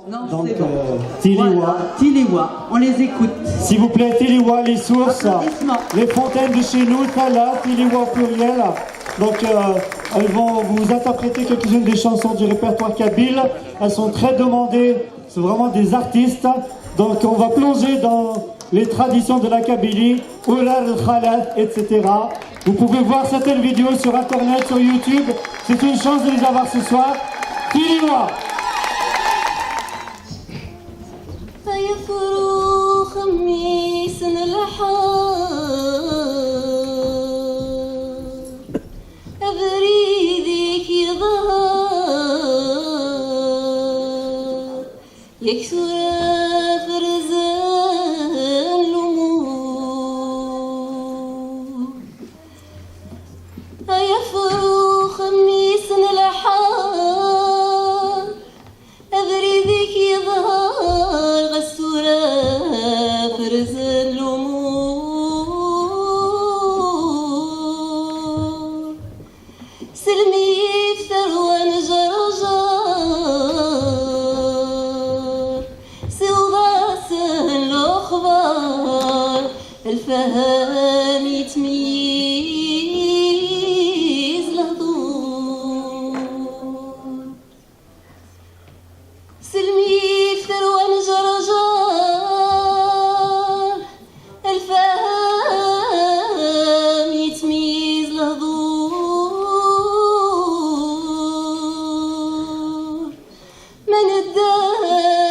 Non, Donc, c'est bon. Tiliwa. Voilà, Tiliwa, on les écoute. S'il vous plaît, Tiliwa, les sources, Applaudissements. les fontaines de chez nous, Tala, Tiliwa au pluriel. Donc, elles vont vous interpréter quelques-unes des chansons du répertoire kabyle. Elles sont très demandées, c'est vraiment des artistes. Donc, on va plonger dans les traditions de la Kabylie, Oular al-Khalat, etc. Vous pouvez voir certaines vidéos sur Internet, sur YouTube. C'est une chance de les avoir ce soir. Tiliwa! يفرو خميس الحار أبريدك يظهر يكسر فرز اللموم يفرو خميس الحار أبريدك يظهر غسورة فرز اللموم سلمي في ثروان جرجر سوضاس الأخبار الفهام يتميز الهضور سلمي في ثروان جرجر الفهام يتميز الهضور من الدار